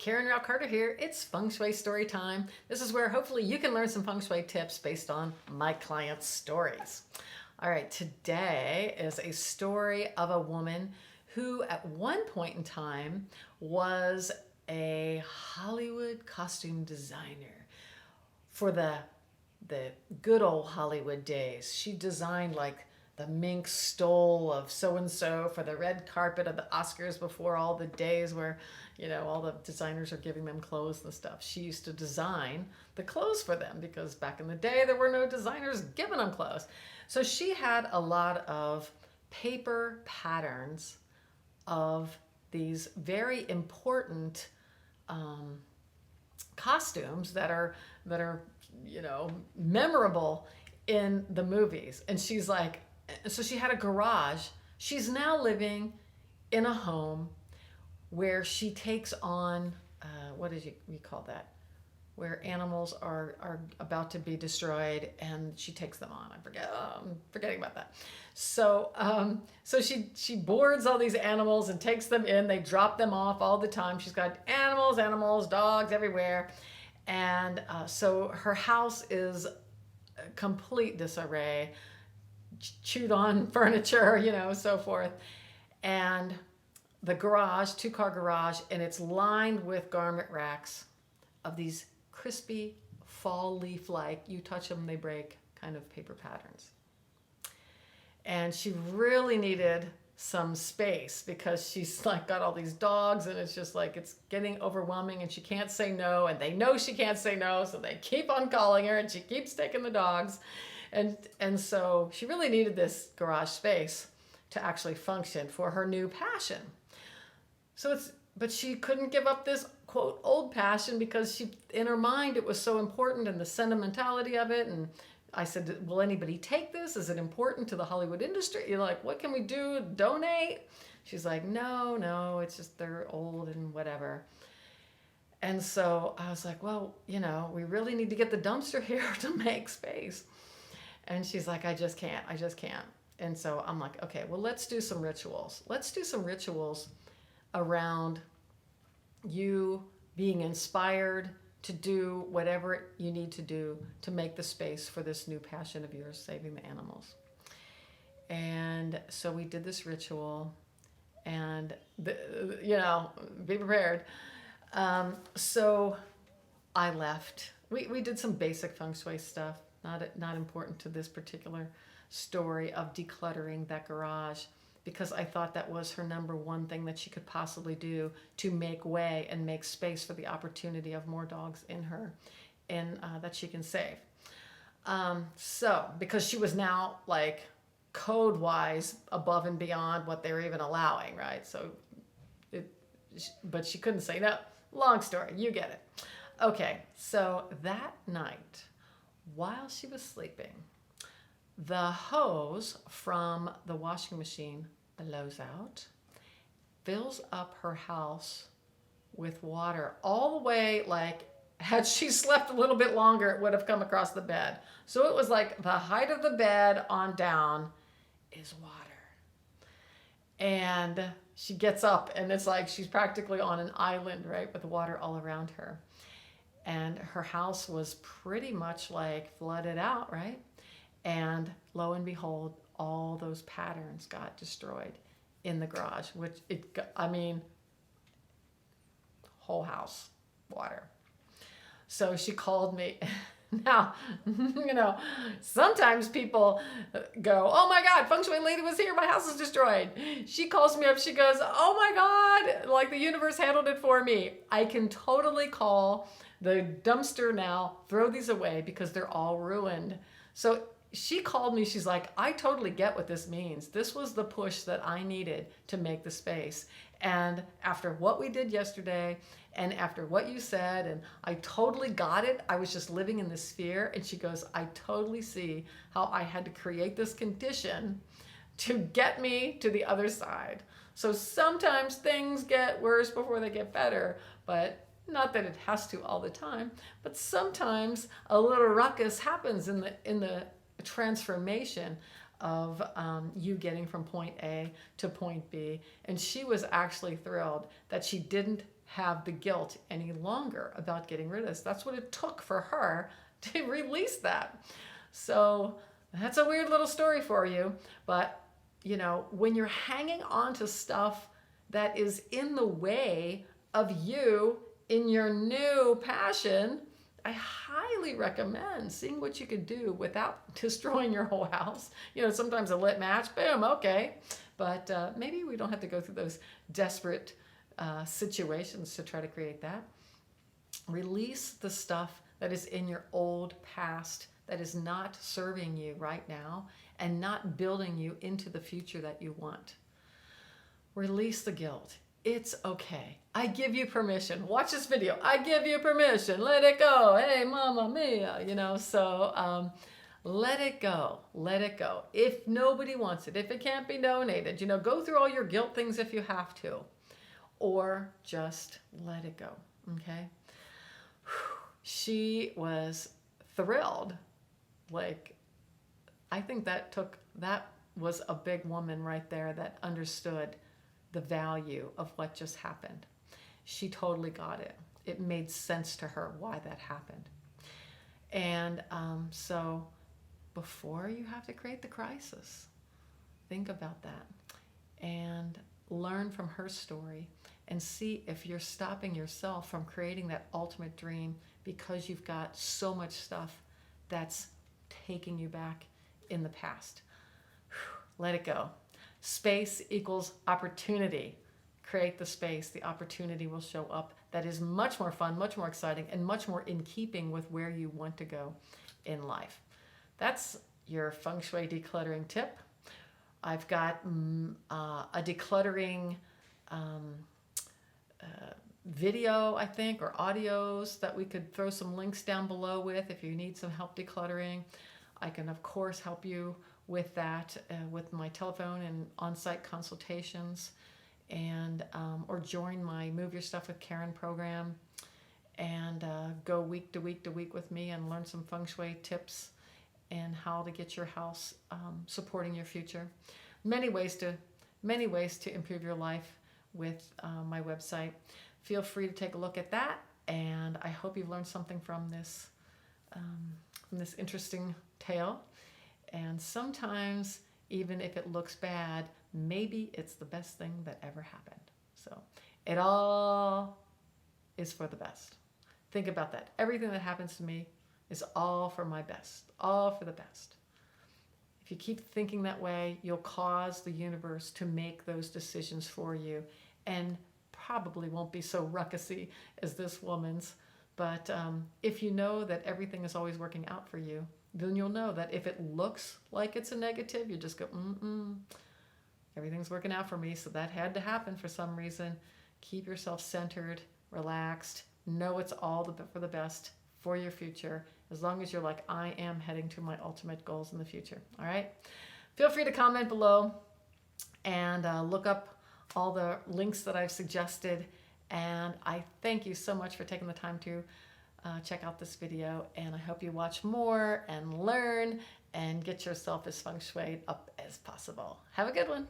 Karen Rao Carter here. It's Feng Shui Story Time. This is where hopefully you can learn some Feng Shui tips based on my clients' stories. All right, today is a story of a woman who at one point in time was a Hollywood costume designer for the good old Hollywood days. She designed like the mink stole of so-and-so for the red carpet of the Oscars before all the days where, all the designers are giving them clothes and stuff. She used to design the clothes for them because back in the day, there were no designers giving them clothes. So she had a lot of paper patterns of these very important costumes that are memorable in the movies. And she's like, so she had a garage. She's now living in a home where she takes on, what did you call that? Where animals are about to be destroyed and she takes them on. I'm forgetting about that. So she boards all these animals and takes them in. They drop them off all the time. She's got animals, dogs everywhere. And so her house is a complete disarray, chewed on furniture, so forth. And the garage, 2-car garage, and it's lined with garment racks of these crispy fall leaf-like, you touch them, they break kind of paper patterns. And she really needed some space because she's like got all these dogs and it's just like it's getting overwhelming and she can't say no and they know she can't say no, so they keep on calling her and she keeps taking the dogs. And so she really needed this garage space to actually function for her new passion. But she couldn't give up this quote old passion because in her mind it was so important and the sentimentality of it. And I said, will anybody take this? Is it important to the Hollywood industry? You're like, what can we do? Donate? She's like, no, it's just they're old and whatever. And so I was like, well, we really need to get the dumpster here to make space. And she's like, I just can't. And so I'm like, okay, well, let's do some rituals. Let's do some rituals around you being inspired to do whatever you need to do to make the space for this new passion of yours, saving the animals. And so we did this ritual and, be prepared. So I left. We did some basic feng shui stuff, not important to this particular story of decluttering that garage, because I thought that was her number one thing that she could possibly do to make way and make space for the opportunity of more dogs in her and that she can save. So because she was now like code-wise above and beyond what they were even allowing, right? But she couldn't say no. Long story, you get it. Okay, so that night, while she was sleeping, the hose from the washing machine blows out, fills up her house with water all the way, like had she slept a little bit longer, it would have come across the bed. So it was like the height of the bed on down is water. And she gets up and it's like she's practically on an island, right, with water all around her. And her house was pretty much like flooded out, right? And lo and behold, all those patterns got destroyed in the garage, whole house, water. So she called me. Now, sometimes people go, oh my God, feng shui lady was here, my house is destroyed. She calls me up, she goes, oh my God, like the universe handled it for me. I can totally call the dumpster now, throw these away because they're all ruined. So she called me, she's like, I totally get what this means. This was the push that I needed to make the space. And after what we did yesterday, and after what you said, and I totally got it. I was just living in this fear. And she goes, I totally see how I had to create this condition to get me to the other side. So sometimes things get worse before they get better, but not that it has to all the time, but sometimes a little ruckus happens in the transformation of you getting from point A to point B. And she was actually thrilled that she didn't have the guilt any longer about getting rid of this. That's what it took for her to release that. So that's a weird little story for you. But, you know, when you're hanging on to stuff that is in the way of you in your new passion, I highly recommend seeing what you could do without destroying your whole house. You know, sometimes a lit match, boom, okay. But maybe we don't have to go through those desperate situations to try to create that. Release the stuff that is in your old past that is not serving you right now and not building you into the future that you want. Release the guilt. It's okay. I give you permission. Watch this video. I give you permission. Let it go. Hey, mama mia. You know, so let it go. Let it go. If nobody wants it, if it can't be donated, you know, go through all your guilt things if you have to, or just let it go. Okay. She was thrilled. Like, I think that was a big woman right there that understood the value of what just happened. She totally got it. It made sense to her why that happened. And so before you have to create the crisis, think about that and learn from her story and see if you're stopping yourself from creating that ultimate dream because you've got so much stuff that's taking you back in the past. Let it go. Space equals opportunity. Create the space. The opportunity will show up. That is much more fun, much more exciting, and much more in keeping with where you want to go in life. That's your feng shui decluttering tip. I've got a decluttering video, I think, or audios that we could throw some links down below with if you need some help decluttering. I can, of course, help you with that with my telephone and on-site consultations, and or join my Move Your Stuff with Karen program and go week to week to week with me and learn some feng shui tips and how to get your house supporting your future. Many ways to improve your life with my website. Feel free to take a look at that, and I hope you've learned something from this interesting tale. And sometimes, even if it looks bad, maybe it's the best thing that ever happened. So it all is for the best. Think about that. Everything that happens to me is all for my best, all for the best. If you keep thinking that way, you'll cause the universe to make those decisions for you, and probably won't be so ruckusy as this woman's. But if you know that everything is always working out for you, then you'll know that if it looks like it's a negative, you just go, everything's working out for me, so that had to happen for some reason. Keep yourself centered, relaxed, know it's all for the best for your future, as long as you're like, I am heading to my ultimate goals in the future. All right? Feel free to comment below and look up all the links that I've suggested. And I thank you so much for taking the time to check out this video. And I hope you watch more and learn and get yourself as feng shui up as possible. Have a good one.